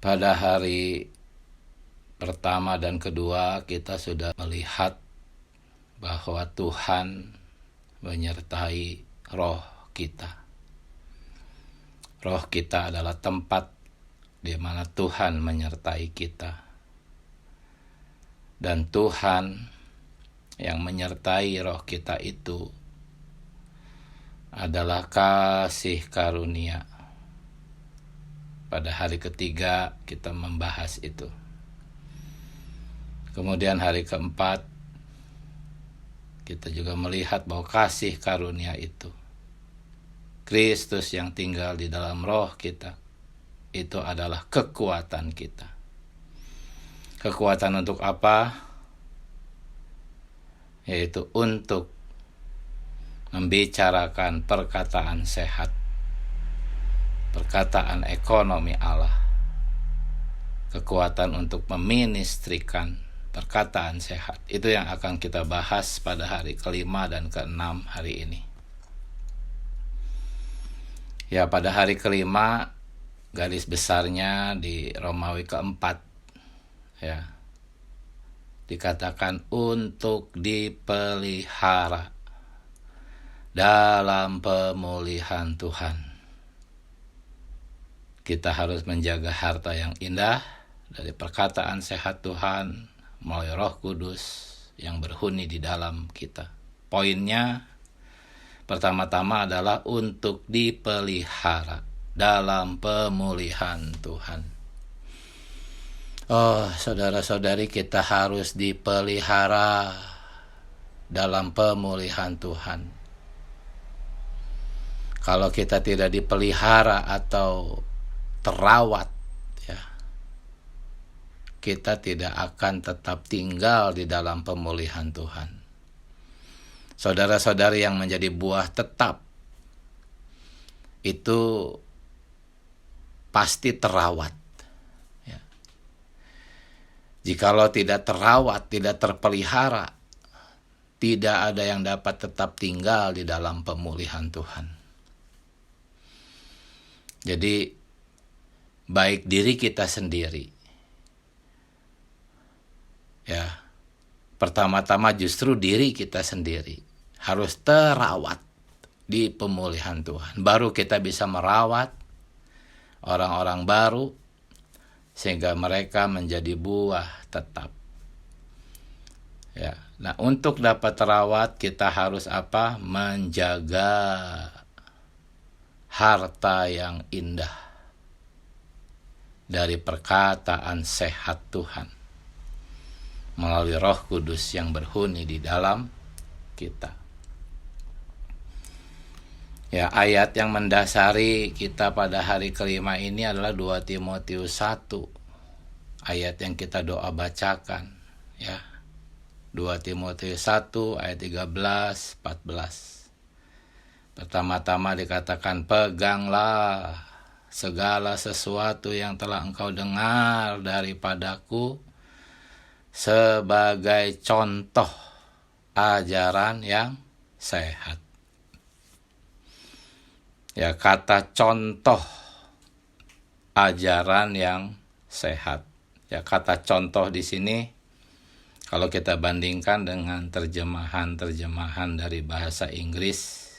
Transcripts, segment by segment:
Pada hari pertama dan kedua kita sudah melihat bahwa Tuhan menyertai roh kita. Roh kita adalah tempat di mana Tuhan menyertai kita. Dan Tuhan yang menyertai roh kita itu adalah kasih karunia. Pada hari ketiga kita membahas itu. Kemudian hari keempat kita juga melihat bahwa kasih karunia itu, Kristus yang tinggal di dalam roh kita, itu adalah kekuatan kita. Kekuatan untuk apa? Yaitu untuk membicarakan perkataan sehat, perkataan ekonomi Allah, kekuatan untuk meministrikan perkataan sehat. Itu yang akan kita bahas pada hari kelima dan keenam hari ini. Ya, pada hari kelima garis besarnya di Romawi keempat, ya, dikatakan untuk dipelihara dalam pemulihan Tuhan. Kita harus menjaga harta yang indah dari perkataan sehat Tuhan melalui Roh Kudus yang berhuni di dalam kita. Poinnya pertama-tama adalah untuk dipelihara dalam pemulihan Tuhan. Oh, saudara-saudari, kita harus dipelihara dalam pemulihan Tuhan. Kalau kita tidak dipelihara atau terawat, ya, kita tidak akan tetap tinggal di dalam pemulihan Tuhan. Saudara-saudari yang menjadi buah tetap itu pasti terawat, ya. Jikalau tidak terawat, tidak terpelihara, tidak ada yang dapat tetap tinggal di dalam pemulihan Tuhan. Jadi baik diri kita sendiri, ya, pertama-tama justru diri kita sendiri harus terawat di pemulihan Tuhan. Baru kita bisa merawat orang-orang baru sehingga mereka menjadi buah tetap. Ya, nah, untuk dapat terawat kita harus apa? Menjaga harta yang indah dari perkataan sehat Tuhan melalui Roh Kudus yang berhuni di dalam kita. Ya, ayat yang mendasari kita pada hari kelima ini adalah 2 Timotius 1. Ayat yang kita doa bacakan, ya. 2 Timotius 1 ayat 13-14. Pertama-tama dikatakan, peganglah segala sesuatu yang telah engkau dengar daripadaku sebagai contoh ajaran yang sehat. Ya, kata contoh ajaran yang sehat. Ya, kata contoh di sini kalau kita bandingkan dengan terjemahan dari bahasa Inggris,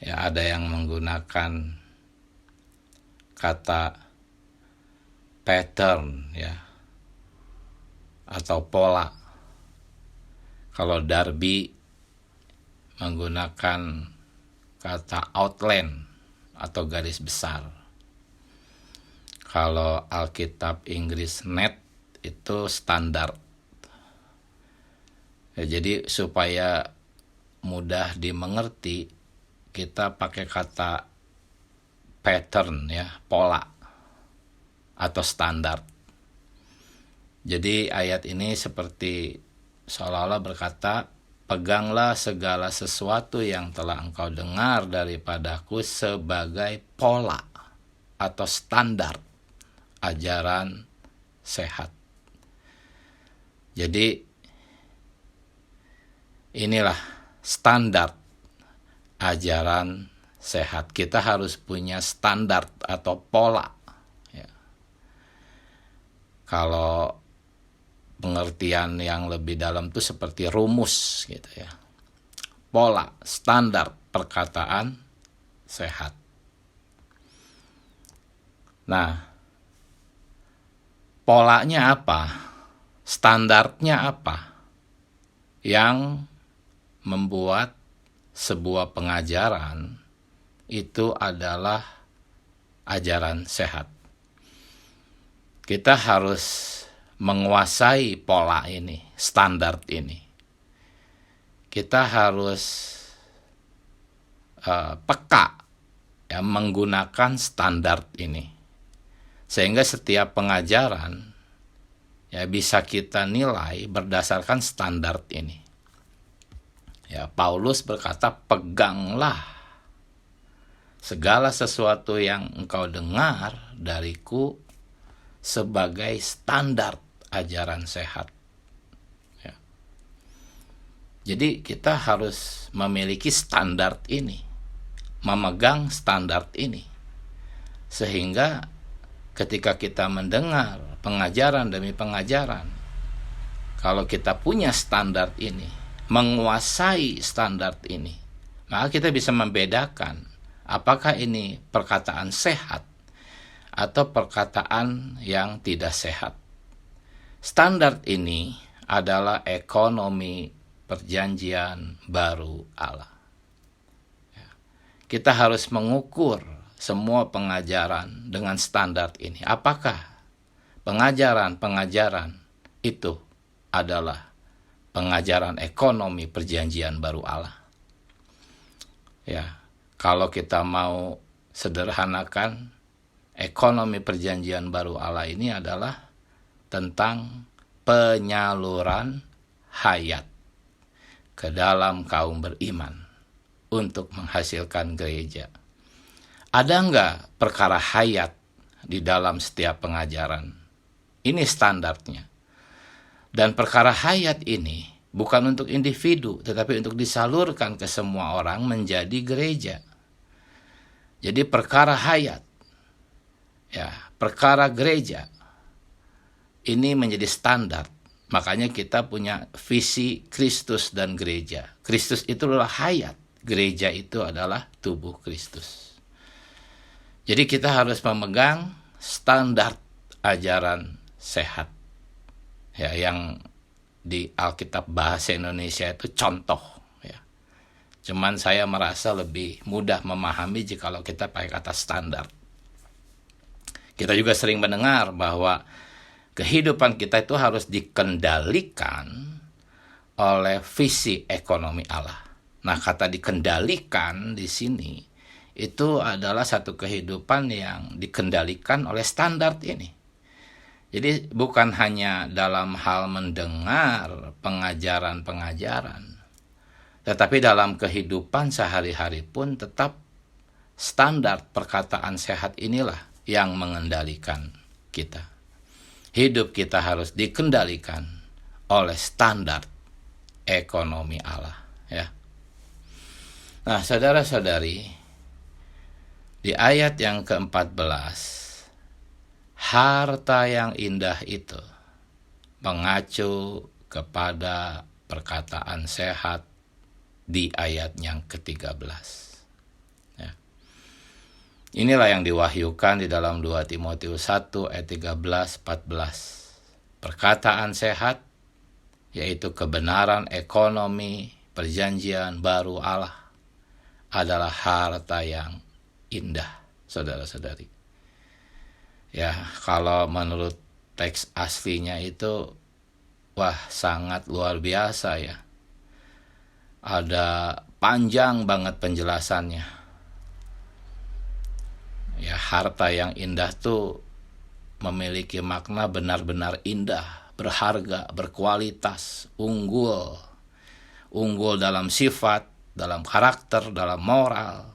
ya, ada yang menggunakan kata pattern, ya, atau pola. Kalau Darby menggunakan kata outline atau garis besar. Kalau Alkitab Inggris Net itu standar. Ya, jadi supaya mudah dimengerti, kita pakai kata pattern, ya, pola atau standar. Jadi ayat ini seperti seolah-olah berkata, peganglah segala sesuatu yang telah engkau dengar daripadaku sebagai pola atau standar ajaran sehat. Jadi inilah standar ajaran sehat. Kita harus punya standar atau pola, ya, Kalau pengertian yang lebih dalam itu seperti rumus gitu ya. Pola, standar perkataan sehat. Nah, polanya apa? Standarnya apa? Yang membuat sebuah pengajaran itu adalah ajaran sehat. Kita harus menguasai pola ini, standar ini. Kita harus peka ya, menggunakan standar ini, sehingga setiap pengajaran ya bisa kita nilai berdasarkan standar ini. Ya, Paulus berkata, peganglah segala sesuatu yang engkau dengar dariku sebagai standar ajaran sehat. Ya. Jadi kita harus memiliki standar ini, memegang standar ini, sehingga ketika kita mendengar pengajaran demi pengajaran, kalau kita punya standar ini, menguasai standar ini, maka kita bisa membedakan apakah ini perkataan sehat atau perkataan yang tidak sehat. Standar ini adalah ekonomi perjanjian baru Allah. Kita harus mengukur semua pengajaran dengan standar ini. Apakah pengajaran-pengajaran itu adalah pengajaran ekonomi perjanjian baru Allah? Ya, kalau kita mau sederhanakan, ekonomi perjanjian baru Allah ini adalah tentang penyaluran hayat ke dalam kaum beriman untuk menghasilkan gereja. Ada enggak perkara hayat di dalam setiap pengajaran? Ini standarnya. Dan perkara hayat ini bukan untuk individu, tetapi untuk disalurkan ke semua orang menjadi gereja. Jadi perkara hayat, ya, perkara gereja, ini menjadi standar. Makanya kita punya visi Kristus dan gereja. Kristus itu adalah hayat, gereja itu adalah tubuh Kristus. Jadi kita harus memegang standar ajaran sehat, ya, yang di Alkitab bahasa Indonesia itu contoh, ya. Cuman saya merasa lebih mudah memahami jikalau kita pakai kata standar. Kita juga sering mendengar bahwa kehidupan kita itu harus dikendalikan oleh visi ekonomi Allah. Nah, kata dikendalikan di sini itu adalah satu kehidupan yang dikendalikan oleh standar ini. Jadi bukan hanya dalam hal mendengar pengajaran-pengajaran, tetapi dalam kehidupan sehari-hari pun tetap standar perkataan sehat inilah yang mengendalikan kita. Hidup kita harus dikendalikan oleh standar ekonomi Allah, ya. Nah, saudara-saudari, di ayat yang ke-14, harta yang indah itu mengacu kepada perkataan sehat di ayat yang ke-13. Ya. Inilah yang diwahyukan di dalam 2 Timotius 1 ayat 13-14. Perkataan sehat, yaitu kebenaran ekonomi perjanjian baru Allah, adalah harta yang indah, saudara-saudari. Ya, kalau menurut teks aslinya itu, wah, sangat luar biasa ya. Ada panjang banget penjelasannya. Ya, harta yang indah tuh memiliki makna benar-benar indah, berharga, berkualitas, unggul dalam sifat, dalam karakter, dalam moral,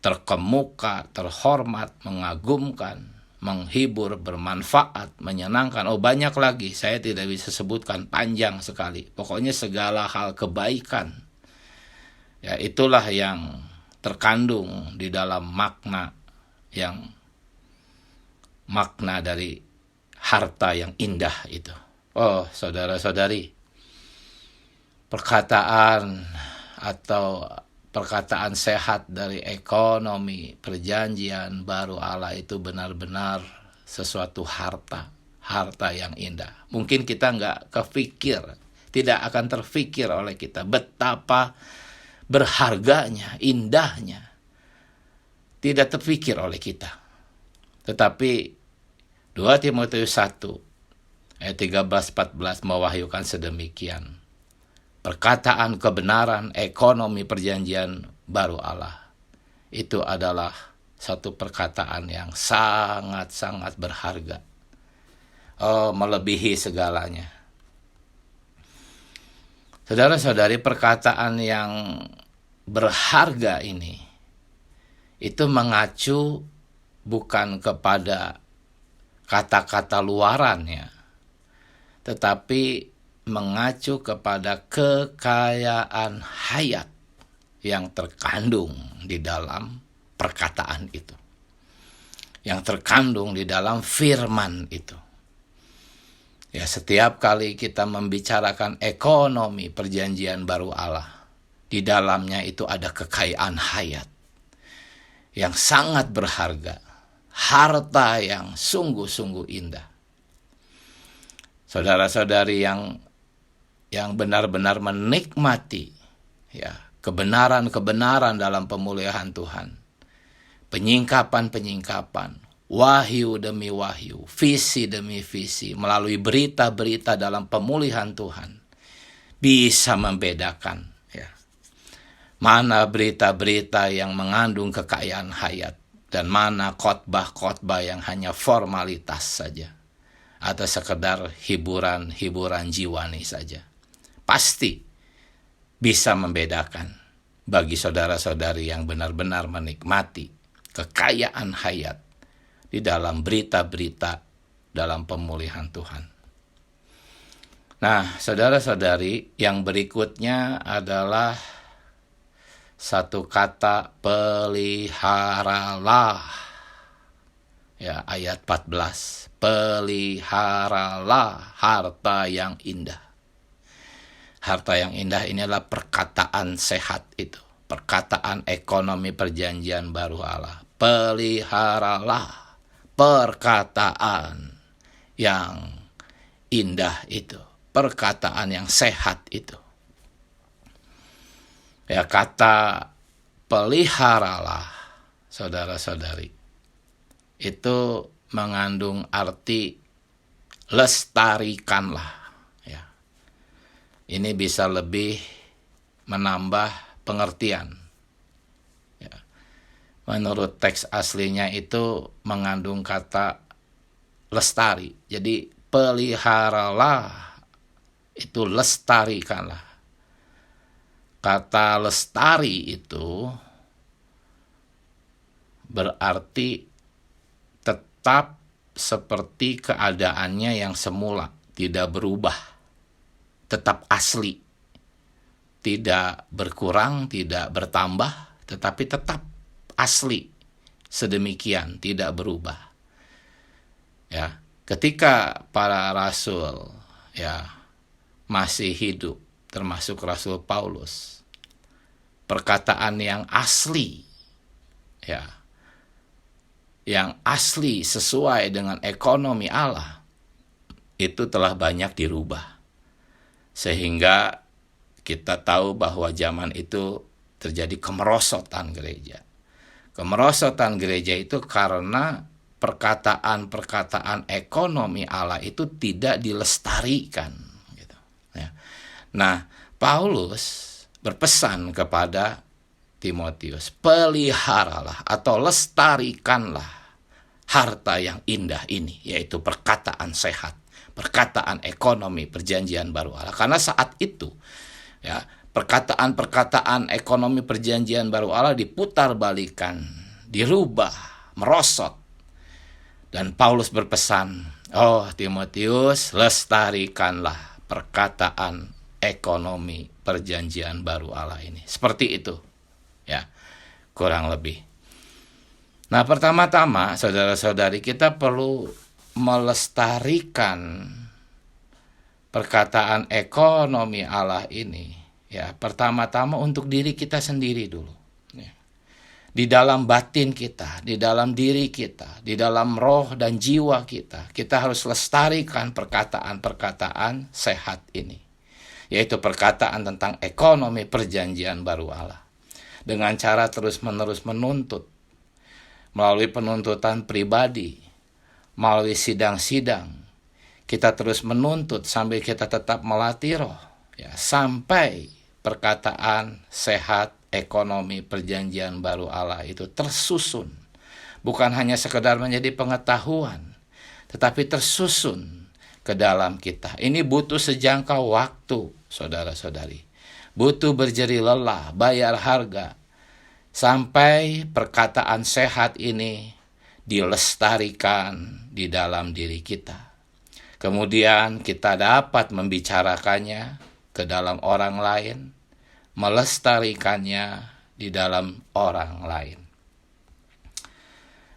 terkemuka, terhormat, mengagumkan, menghibur, bermanfaat, menyenangkan. Oh, banyak lagi, saya tidak bisa sebutkan, panjang sekali. Pokoknya segala hal kebaikan, ya, itulah yang terkandung di dalam makna dari harta yang indah itu. Oh, saudara-saudari, perkataan atau perkataan sehat dari ekonomi perjanjian baru Allah itu benar-benar sesuatu harta yang indah. Mungkin kita nggak kepikir, tidak akan terfikir oleh kita betapa berharganya, indahnya, tidak terfikir oleh kita. Tetapi 2 Timotius 1 ayat 13-14 mewahyukan sedemikian. Perkataan kebenaran ekonomi perjanjian baru Allah itu adalah satu perkataan yang sangat-sangat berharga. Oh, melebihi segalanya. Saudara-saudari, perkataan yang berharga ini itu mengacu bukan kepada kata-kata luarannya, tetapi mengacu kepada kekayaan hayat yang terkandung di dalam perkataan itu, yang terkandung di dalam firman itu. Ya, setiap kali kita membicarakan ekonomi perjanjian baru Allah, di dalamnya itu ada kekayaan hayat yang sangat berharga, harta yang sungguh-sungguh indah. Saudara-saudari yang benar-benar menikmati ya kebenaran-kebenaran dalam pemulihan Tuhan, penyingkapan-penyingkapan, wahyu demi wahyu, visi demi visi, melalui berita-berita dalam pemulihan Tuhan, bisa membedakan ya mana berita-berita yang mengandung kekayaan hayat dan mana khotbah-khotbah yang hanya formalitas saja atau sekedar hiburan jiwani saja. Pasti bisa membedakan bagi saudara-saudari yang benar-benar menikmati kekayaan hayat di dalam berita-berita dalam pemulihan Tuhan. Nah, saudara-saudari, yang berikutnya adalah satu kata, peliharalah. Ya, ayat 14. Peliharalah harta yang indah. Harta yang indah ini adalah perkataan sehat itu. Perkataan ekonomi perjanjian baru Allah. Peliharalah perkataan yang indah itu. Perkataan yang sehat itu. Ya, kata peliharalah, saudara-saudari, itu mengandung arti lestarikanlah. Ini bisa lebih menambah pengertian. Ya. Menurut teks aslinya itu mengandung kata lestari. Jadi peliharalah itu lestarikanlah. Kata lestari itu berarti tetap seperti keadaannya yang semula, tidak berubah. Tetap asli, tidak berkurang, tidak bertambah, tetapi tetap asli, sedemikian, tidak berubah. Ya, ketika para rasul ya masih hidup, termasuk Rasul Paulus, perkataan yang asli, ya, yang asli sesuai dengan ekonomi Allah, itu telah banyak dirubah. Sehingga kita tahu bahwa zaman itu terjadi kemerosotan gereja. Kemerosotan gereja itu karena perkataan-perkataan ekonomi Allah itu tidak dilestarikan. Gitu. Ya. Nah, Paulus berpesan kepada Timotius, peliharalah atau lestarikanlah harta yang indah ini, yaitu perkataan sehat. Perkataan ekonomi perjanjian baru Allah. Karena saat itu ya perkataan-perkataan ekonomi perjanjian baru Allah diputar-balikan, dirubah, merosot. Dan Paulus berpesan, oh Timotius, lestarikanlah perkataan ekonomi perjanjian baru Allah ini. Seperti itu ya, kurang lebih. Nah, pertama-tama saudara-saudari, kita perlu melestarikan perkataan ekonomi Allah ini, ya pertama-tama untuk diri kita sendiri dulu. Ya. Di dalam batin kita, di dalam diri kita, di dalam roh dan jiwa kita harus lestarikan perkataan-perkataan sehat ini. Yaitu perkataan tentang ekonomi perjanjian baru Allah. Dengan cara terus-menerus menuntut, melalui penuntutan pribadi, melalui sidang-sidang, kita terus menuntut sambil kita tetap melatih roh, ya, sampai perkataan sehat ekonomi perjanjian baru Allah itu tersusun. Bukan hanya sekedar menjadi pengetahuan, tetapi tersusun ke dalam kita. Ini butuh sejangka waktu, saudara-saudari. Butuh berjeri lelah, bayar harga, sampai perkataan sehat ini dilestarikan di dalam diri kita. Kemudian kita dapat membicarakannya ke dalam orang lain, melestarikannya di dalam orang lain.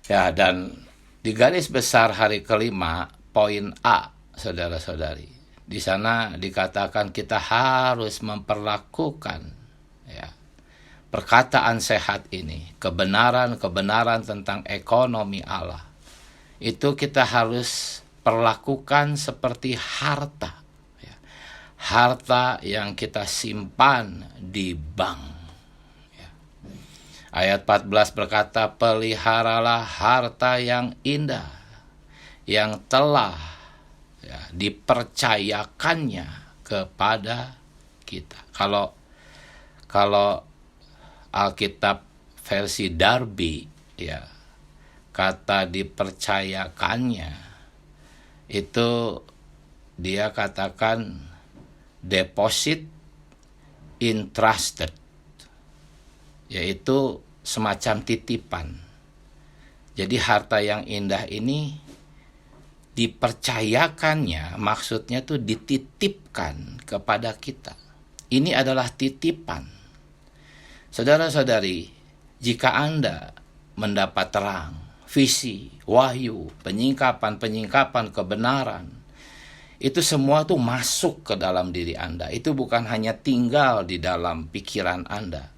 Ya, dan di garis besar hari kelima, poin A, saudara-saudari. Di sana dikatakan kita harus memperlakukan, ya, perkataan sehat ini, kebenaran-kebenaran tentang ekonomi Allah. Itu kita harus perlakukan seperti harta, ya. Harta yang kita simpan di bank, ya. Ayat 14 berkata, peliharalah harta yang indah yang telah, ya, dipercayakannya kepada kita. Kalau Alkitab versi Darby, ya, kata dipercayakannya itu dia katakan deposit entrusted, yaitu semacam titipan. Jadi harta yang indah ini dipercayakannya, maksudnya tuh dititipkan kepada kita. Ini adalah titipan. Saudara-saudari, jika Anda mendapat terang, visi, wahyu, penyingkapan kebenaran, itu semua tuh masuk ke dalam diri Anda. Itu bukan hanya tinggal di dalam pikiran Anda.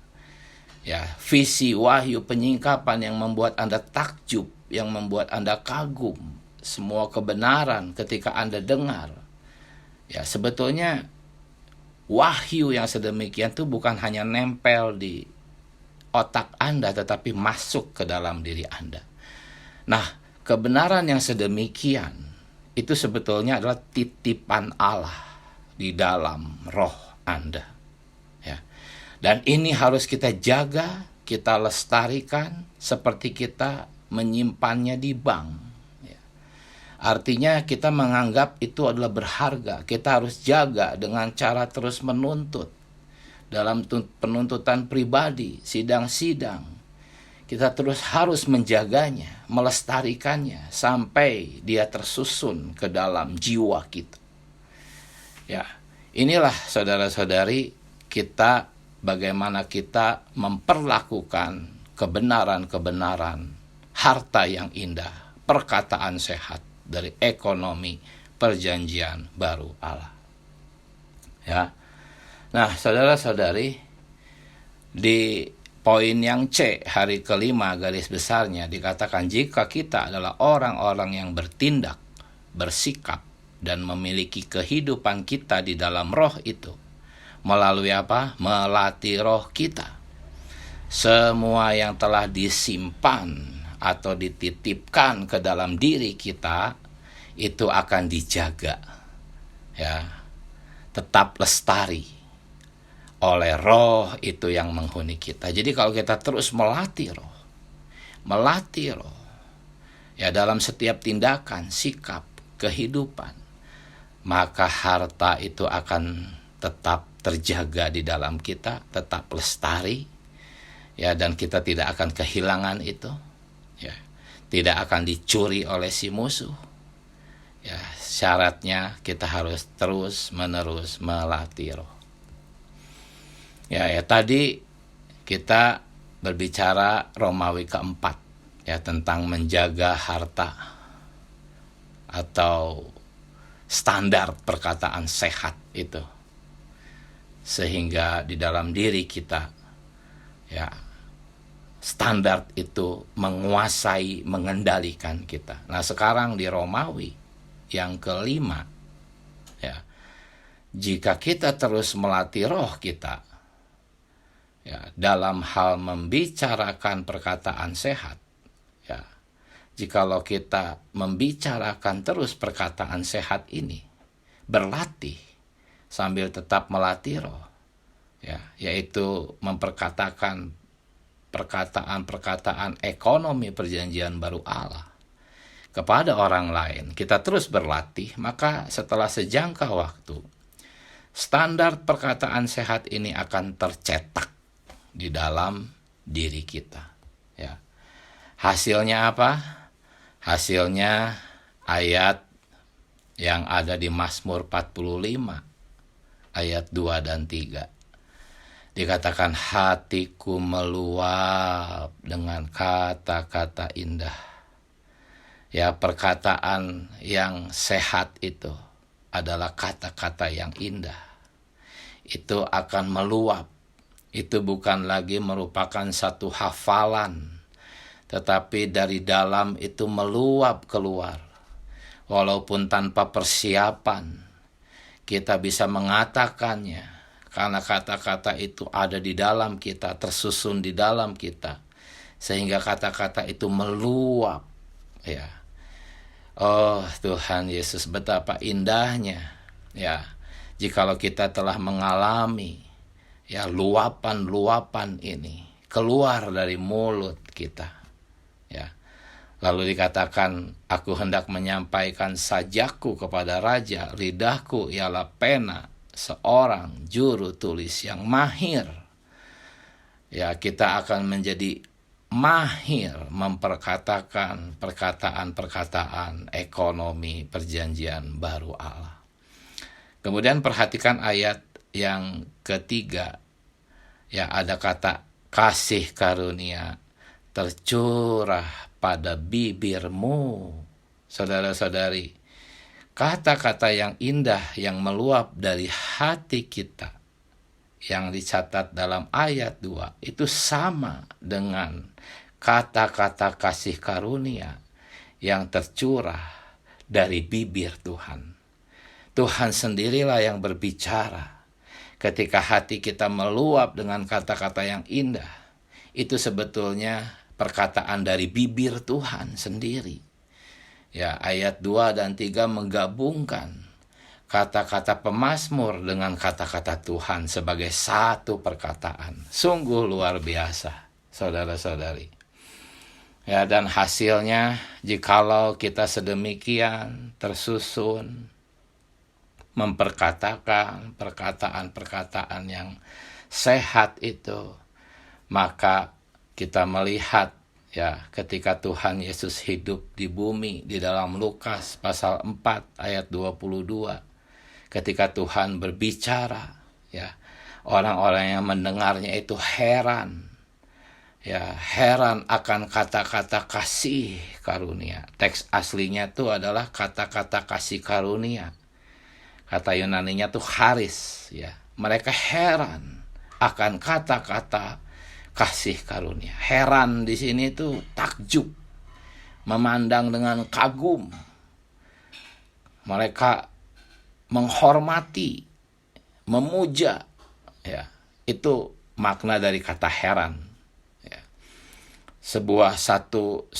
Ya, visi, wahyu, penyingkapan yang membuat Anda takjub, yang membuat Anda kagum, semua kebenaran ketika Anda dengar. Ya, sebetulnya wahyu yang sedemikian tuh bukan hanya nempel di otak Anda, tetapi masuk ke dalam diri Anda. Nah, kebenaran yang sedemikian itu sebetulnya adalah titipan Allah di dalam roh Anda, ya. Dan ini harus kita jaga, kita lestarikan seperti kita menyimpannya di bank, ya. Artinya kita menganggap itu adalah berharga. Kita harus jaga dengan cara terus menuntut dalam penuntutan pribadi, sidang-sidang. Kita terus harus menjaganya, melestarikannya sampai dia tersusun ke dalam jiwa kita. Ya, inilah saudara-saudari kita, bagaimana kita memperlakukan kebenaran-kebenaran, harta yang indah, perkataan sehat dari ekonomi perjanjian baru Allah. Ya. Nah, saudara-saudari, di poin yang C, hari kelima garis besarnya dikatakan jika kita adalah orang-orang yang bertindak, bersikap, dan memiliki kehidupan kita di dalam roh itu. Melalui apa? Melatih roh kita. Semua yang telah disimpan atau dititipkan ke dalam diri kita, itu akan dijaga. Ya, tetap lestari oleh roh itu yang menghuni kita. Jadi kalau kita terus melatih roh, ya dalam setiap tindakan, sikap, kehidupan, maka harta itu akan tetap terjaga di dalam kita, tetap lestari, ya, dan kita tidak akan kehilangan itu, ya, tidak akan dicuri oleh si musuh. Ya, syaratnya kita harus terus menerus melatih roh. Ya, tadi kita berbicara Romawi keempat, ya, tentang menjaga harta atau standar perkataan sehat itu, sehingga di dalam diri kita ya standar itu menguasai, mengendalikan kita. Nah, sekarang di Romawi yang kelima, ya, jika kita terus melatih roh kita ya dalam hal membicarakan perkataan sehat, ya, jikalau kita membicarakan terus perkataan sehat ini, berlatih sambil tetap melatih roh, ya, yaitu memperkatakan perkataan-perkataan ekonomi perjanjian baru Allah kepada orang lain, kita terus berlatih, maka setelah sejangka waktu, standar perkataan sehat ini akan tercetak di dalam diri kita. Ya. Hasilnya apa? Hasilnya ayat yang ada di Mazmur 45, ayat 2 dan 3. Dikatakan, hatiku meluap dengan kata-kata indah. Ya, perkataan yang sehat itu adalah kata-kata yang indah. Itu akan meluap. Itu bukan lagi merupakan satu hafalan, tetapi dari dalam itu meluap keluar. Walaupun tanpa persiapan, kita bisa mengatakannya. Karena kata-kata itu ada di dalam kita, tersusun di dalam kita, sehingga kata-kata itu meluap. Ya, oh Tuhan Yesus, betapa indahnya, ya, jikalau kita telah mengalami, ya, luapan-luapan ini keluar dari mulut kita, ya. Lalu dikatakan, aku hendak menyampaikan sajakku kepada raja, lidahku ialah pena seorang juru tulis yang mahir. Ya, kita akan menjadi mahir memperkatakan perkataan-perkataan ekonomi perjanjian baru Allah. Kemudian perhatikan ayat yang ketiga. Ya, ada kata kasih karunia tercurah pada bibirmu. Saudara-saudari, kata-kata yang indah yang meluap dari hati kita yang dicatat dalam ayat 2 itu sama dengan kata-kata kasih karunia yang tercurah dari bibir Tuhan. Tuhan sendirilah yang berbicara. Ketika hati kita meluap dengan kata-kata yang indah, itu sebetulnya perkataan dari bibir Tuhan sendiri. Ya, ayat 2 dan 3 menggabungkan kata-kata pemazmur dengan kata-kata Tuhan sebagai satu perkataan. Sungguh luar biasa, saudara-saudari. Ya, dan hasilnya jikalau kita sedemikian tersusun memperkatakan perkataan-perkataan yang sehat itu, maka kita melihat, ya, ketika Tuhan Yesus hidup di bumi di dalam Lukas pasal 4 ayat 22, ketika Tuhan berbicara, ya, orang-orang yang mendengarnya itu heran. Ya, heran akan kata-kata kasih karunia. Teks aslinya itu adalah kata-kata kasih karunia. Kata Yunaninya tuh charis, ya. Mereka heran akan kata-kata kasih karunia. Heran di sini tuh takjub, memandang dengan kagum. Mereka menghormati, memuja, ya. Itu makna dari kata heran. Ya. Sebuah satu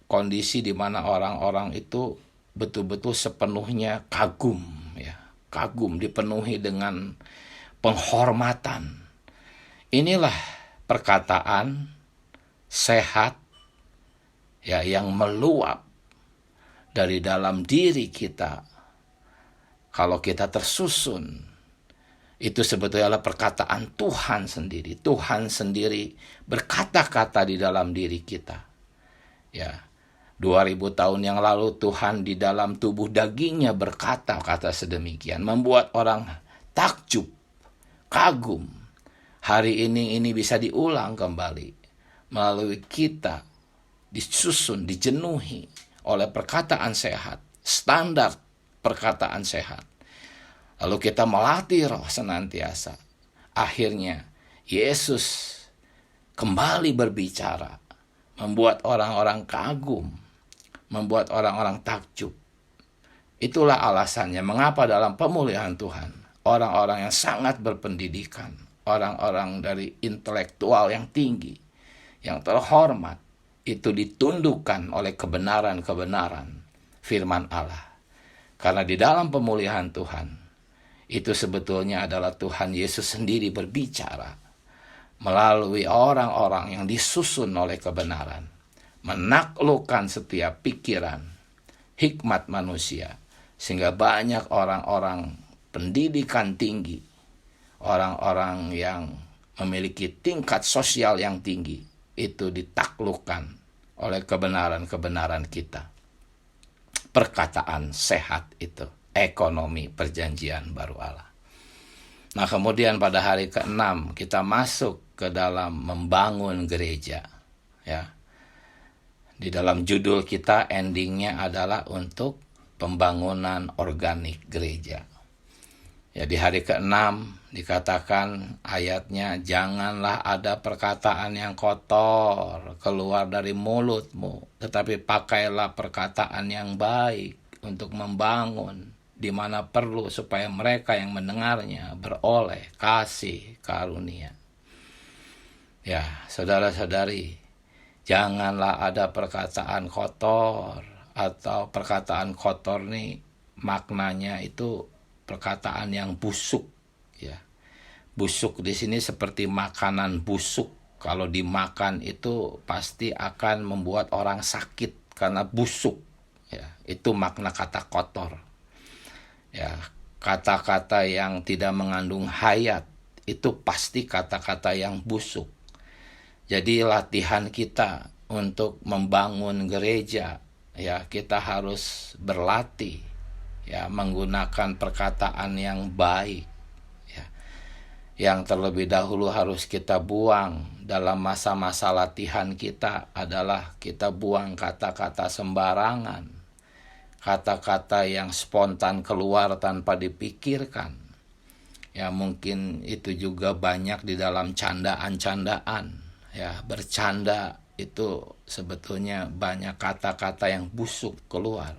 kondisi di mana orang-orang itu betul-betul sepenuhnya kagum, ya. Kagum, dipenuhi dengan penghormatan. Inilah perkataan sehat, ya, yang meluap dari dalam diri kita. Kalau kita tersusun, itu sebetulnya adalah perkataan Tuhan sendiri. Tuhan sendiri berkata-kata di dalam diri kita. Ya, 2000 tahun yang lalu Tuhan di dalam tubuh dagingnya berkata-kata sedemikian, membuat orang takjub, kagum. Hari ini bisa diulang kembali melalui kita, disusun, dijenuhi oleh perkataan sehat standar perkataan sehat. Lalu kita melatih roh senantiasa. Akhirnya Yesus kembali berbicara, membuat orang-orang kagum, membuat orang-orang takjub. Itulah alasannya mengapa dalam pemulihan Tuhan, orang-orang yang sangat berpendidikan, orang-orang dari intelektual yang tinggi, yang terhormat, itu ditundukkan oleh kebenaran-kebenaran firman Allah. Karena di dalam pemulihan Tuhan, itu sebetulnya adalah Tuhan Yesus sendiri berbicara melalui orang-orang yang disusun oleh kebenaran, menaklukkan setiap pikiran, hikmat manusia, sehingga banyak orang-orang pendidikan tinggi, orang-orang yang memiliki tingkat sosial yang tinggi, itu ditaklukkan oleh kebenaran-kebenaran kita. Perkataan sehat itu, ekonomi perjanjian baru Allah. Nah, kemudian pada hari ke-6 kita masuk ke dalam membangun gereja. Ya. Di dalam judul kita endingnya adalah untuk pembangunan organik gereja. Ya, di hari ke-6 dikatakan ayatnya, janganlah ada perkataan yang kotor keluar dari mulutmu, tetapi pakailah perkataan yang baik untuk membangun di mana perlu, supaya mereka yang mendengarnya beroleh kasih karunia. Ya, saudara-saudari, janganlah ada perkataan kotor, atau perkataan kotor nih maknanya itu perkataan yang busuk, ya. Busuk di sini seperti makanan busuk. Kalau dimakan itu pasti akan membuat orang sakit karena busuk, ya. Itu makna kata kotor. Ya, kata-kata yang tidak mengandung hayat itu pasti kata-kata yang busuk. Jadi latihan kita untuk membangun gereja, ya, kita harus berlatih, ya, menggunakan perkataan yang baik, ya. Yang terlebih dahulu harus kita buang dalam masa-masa latihan kita adalah kita buang kata-kata sembarangan, kata-kata yang spontan keluar tanpa dipikirkan. Ya, mungkin itu juga banyak di dalam candaan-candaan. Ya, bercanda itu sebetulnya banyak kata-kata yang busuk keluar.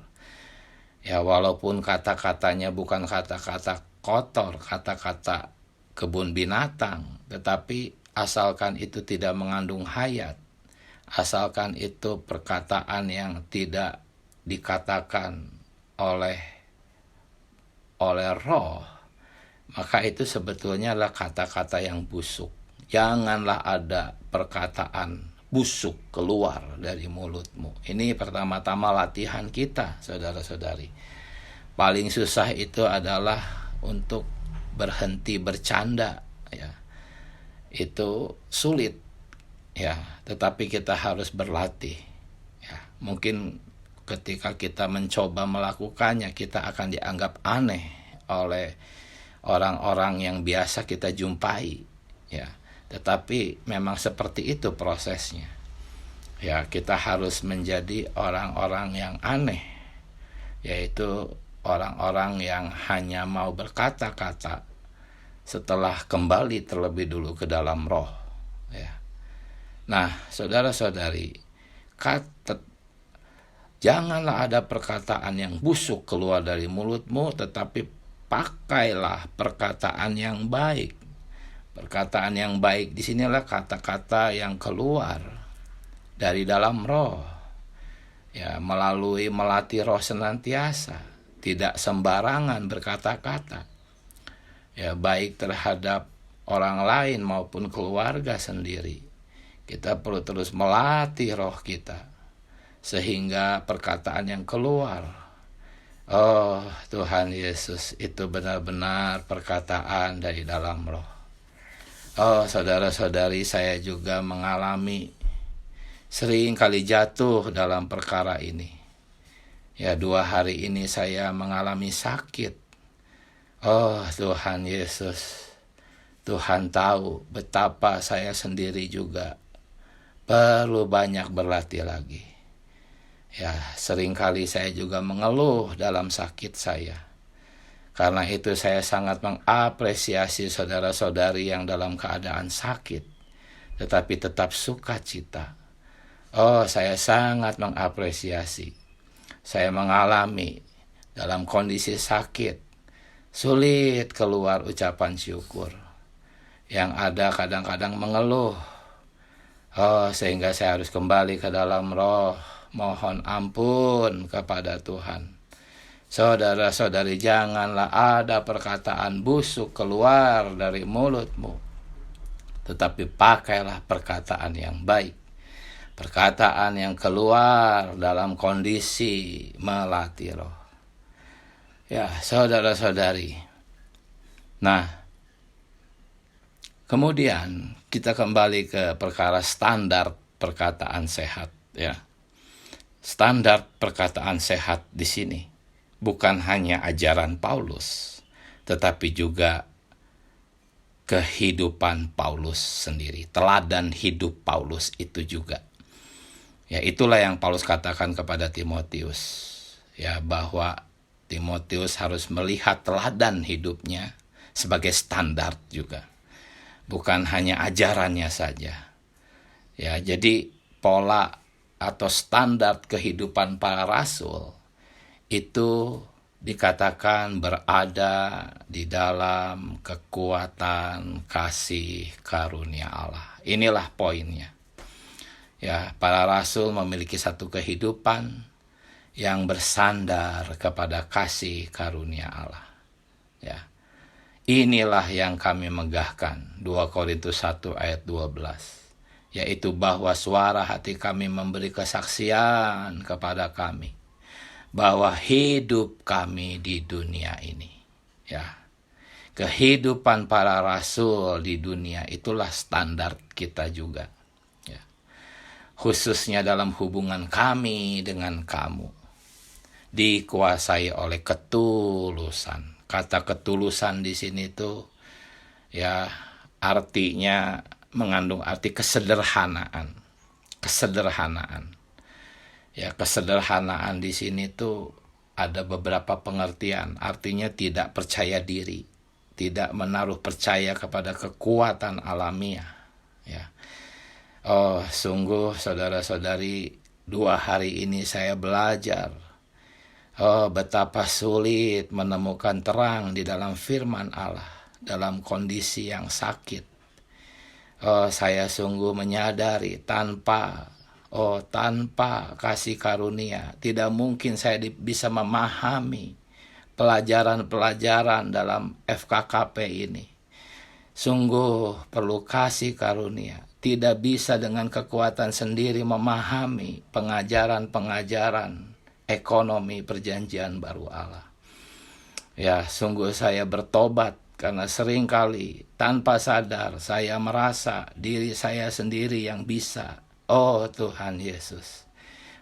Ya, walaupun kata-katanya bukan kata-kata kotor, kata-kata kebun binatang, tetapi asalkan itu tidak mengandung hayat, asalkan itu perkataan yang tidak dikatakan oleh roh, maka itu sebetulnya adalah kata-kata yang busuk. Janganlah ada perkataan busuk keluar dari mulutmu. Ini pertama-tama latihan kita, saudara-saudari. Paling susah itu adalah untuk berhenti bercanda, ya. Itu sulit, ya, tetapi kita harus berlatih, ya. Mungkin ketika kita mencoba melakukannya, kita akan dianggap aneh oleh orang-orang yang biasa kita jumpai, ya. Tetapi memang seperti itu prosesnya. Ya, kita harus menjadi orang-orang yang aneh, yaitu orang-orang yang hanya mau berkata-kata setelah kembali terlebih dulu ke dalam roh, ya. Nah, saudara-saudari, janganlah ada perkataan yang busuk keluar dari mulutmu, tetapi pakailah perkataan yang baik. Perkataan yang baik di sinilah kata-kata yang keluar dari dalam roh, ya, melalui melatih roh senantiasa, tidak sembarangan berkata-kata, ya, baik terhadap orang lain maupun keluarga sendiri. Kita perlu terus melatih roh kita, sehingga perkataan yang keluar, oh Tuhan Yesus, itu benar-benar perkataan dari dalam roh. Oh, saudara-saudari, saya juga mengalami sering kali jatuh dalam perkara ini. Ya, 2 hari ini saya mengalami sakit. Oh Tuhan Yesus, Tuhan tahu betapa saya sendiri juga perlu banyak berlatih lagi. Ya, seringkali saya juga mengeluh dalam sakit saya. Karena itu saya sangat mengapresiasi saudara-saudari yang dalam keadaan sakit, tetapi tetap sukacita. Oh, saya sangat mengapresiasi. Saya mengalami dalam kondisi sakit, sulit keluar ucapan syukur. Yang ada kadang-kadang mengeluh. Oh, sehingga saya harus kembali ke dalam roh, mohon ampun kepada Tuhan. Saudara-saudari, janganlah ada perkataan busuk keluar dari mulutmu, tetapi pakailah perkataan yang baik, perkataan yang keluar dalam kondisi melatih roh. Ya, saudara-saudari. Nah, kemudian kita kembali ke perkara standar perkataan sehat, ya. Standar perkataan sehat di sini bukan hanya ajaran Paulus, tetapi juga kehidupan Paulus sendiri. Teladan hidup Paulus itu juga. Ya, itulah yang Paulus katakan kepada Timotius, ya, bahwa Timotius harus melihat teladan hidupnya sebagai standar juga. Bukan hanya ajarannya saja. Ya, jadi pola atau standar kehidupan para rasul itu dikatakan berada di dalam kekuatan kasih karunia Allah. Inilah poinnya. Ya, para rasul memiliki satu kehidupan yang bersandar kepada kasih karunia Allah. Ya. Inilah yang kami megahkan, 2 Korintus 1 ayat 12, yaitu bahwa suara hati kami memberi kesaksian kepada kami bahwa hidup kami di dunia ini. Ya. Kehidupan para rasul di dunia itulah standar kita juga. Ya. Khususnya dalam hubungan kami dengan kamu, dikuasai oleh ketulusan. Kata ketulusan di sini tuh, ya, artinya mengandung arti kesederhanaan. Kesederhanaan. Ya, kesederhanaan di sini tuh ada beberapa pengertian. Artinya tidak percaya diri, tidak menaruh percaya kepada kekuatan alamiah. Ya. Oh, sungguh saudara-saudari, 2 hari ini saya belajar. Oh, betapa sulit menemukan terang di dalam firman Allah dalam kondisi yang sakit. Oh, saya sungguh menyadari tanpa kasih karunia tidak mungkin saya bisa memahami pelajaran-pelajaran dalam FKKP ini. Sungguh perlu kasih karunia. Tidak bisa dengan kekuatan sendiri memahami pengajaran-pengajaran ekonomi perjanjian baru Allah. Ya, sungguh saya bertobat karena seringkali tanpa sadar saya merasa diri saya sendiri yang bisa. Oh Tuhan Yesus,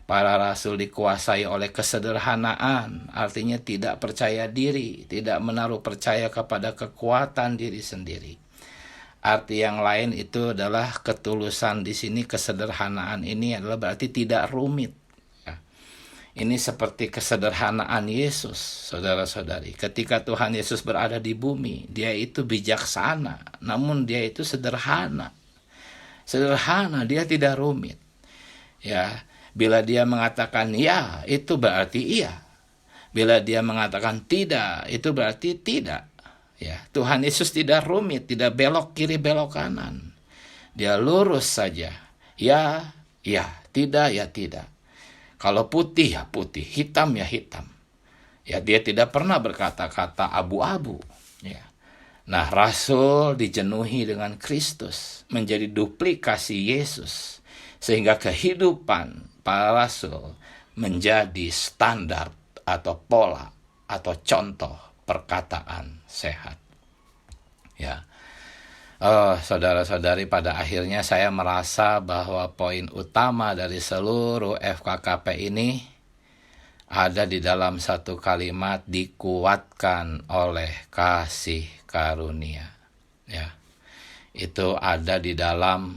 para rasul dikuasai oleh kesederhanaan, artinya tidak percaya diri, tidak menaruh percaya kepada kekuatan diri sendiri. Arti yang lain itu adalah ketulusan di sini, kesederhanaan ini adalah berarti tidak rumit. Ini seperti kesederhanaan Yesus, saudara-saudari. Ketika Tuhan Yesus berada di bumi, dia itu bijaksana, namun dia itu sederhana. Sederhana, dia tidak rumit. Ya, bila dia mengatakan ya, itu berarti iya. Bila dia mengatakan tidak, itu berarti tidak. Ya, Tuhan Yesus tidak rumit, tidak belok kiri, belok kanan. Dia lurus saja. Ya, ya, tidak, ya tidak. Kalau putih ya putih, hitam ya hitam. Ya, dia tidak pernah berkata-kata abu-abu. Ya. Nah, rasul dijenuhi dengan Kristus, menjadi duplikasi Yesus, sehingga kehidupan para rasul menjadi standar atau pola atau contoh perkataan sehat. Ya. Oh, saudara-saudari, pada akhirnya saya merasa bahwa poin utama dari seluruh FKKP ini ada di dalam satu kalimat, dikuatkan oleh kasih karunia. Ya, itu ada di dalam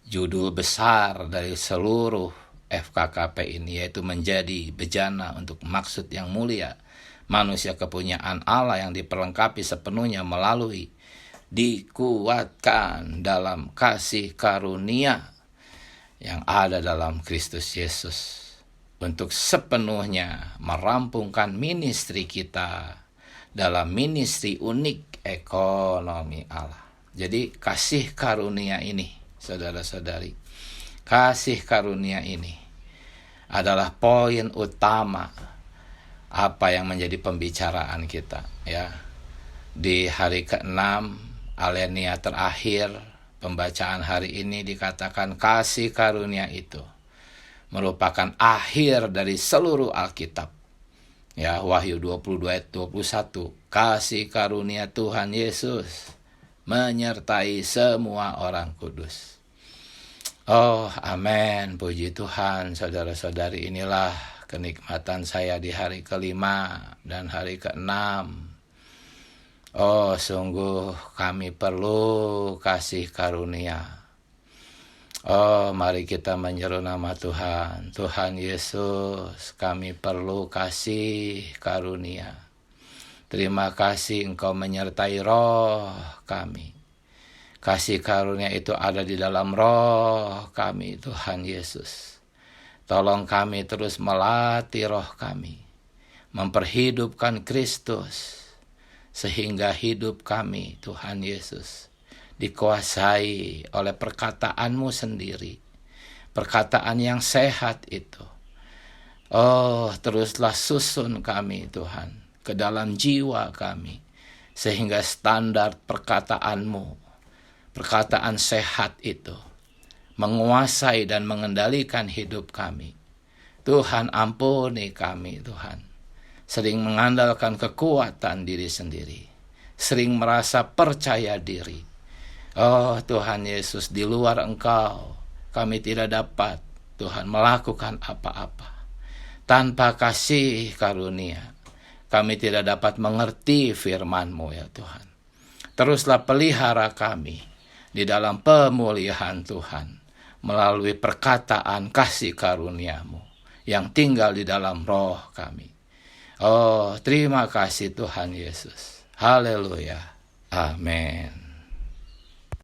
judul besar dari seluruh FKKP ini, yaitu menjadi bejana untuk maksud yang mulia, manusia kepunyaan Allah yang diperlengkapi sepenuhnya melalui dikuatkan dalam kasih karunia yang ada dalam Kristus Yesus untuk sepenuhnya merampungkan ministri kita dalam ministri unik ekonomi Allah. Jadi kasih karunia ini, saudara-saudari, kasih karunia ini adalah poin utama apa yang menjadi pembicaraan kita, ya. Di hari ke-6 Alenia terakhir pembacaan hari ini dikatakan kasih karunia itu merupakan akhir dari seluruh Alkitab. Ya, Wahyu 22 ayat 21, kasih karunia Tuhan Yesus menyertai semua orang kudus. Oh, amin, puji Tuhan. Saudara-saudari, inilah kenikmatan saya di hari ke-5 dan hari ke-6. Oh, sungguh kami perlu kasih karunia. Oh, mari kita menyeru nama Tuhan. Tuhan Yesus, kami perlu kasih karunia. Terima kasih Engkau menyertai roh kami. Kasih karunia itu ada di dalam roh kami, Tuhan Yesus. Tolong kami terus melatih roh kami, memperhidupkan Kristus, sehingga hidup kami, Tuhan Yesus, dikuasai oleh perkataan-Mu sendiri. Perkataan yang sehat itu. Oh, teruslah susun kami, Tuhan, ke dalam jiwa kami, sehingga standar perkataan-Mu, perkataan sehat itu, menguasai dan mengendalikan hidup kami. Tuhan, ampuni kami, Tuhan. Sering mengandalkan kekuatan diri sendiri, sering merasa percaya diri. Oh Tuhan Yesus, di luar Engkau kami tidak dapat, Tuhan, melakukan apa-apa. Tanpa kasih karunia kami tidak dapat mengerti firman-Mu, ya Tuhan. Teruslah pelihara kami di dalam pemulihan Tuhan melalui perkataan kasih karunia-Mu yang tinggal di dalam roh kami. Oh, terima kasih Tuhan Yesus. Haleluya. Amin.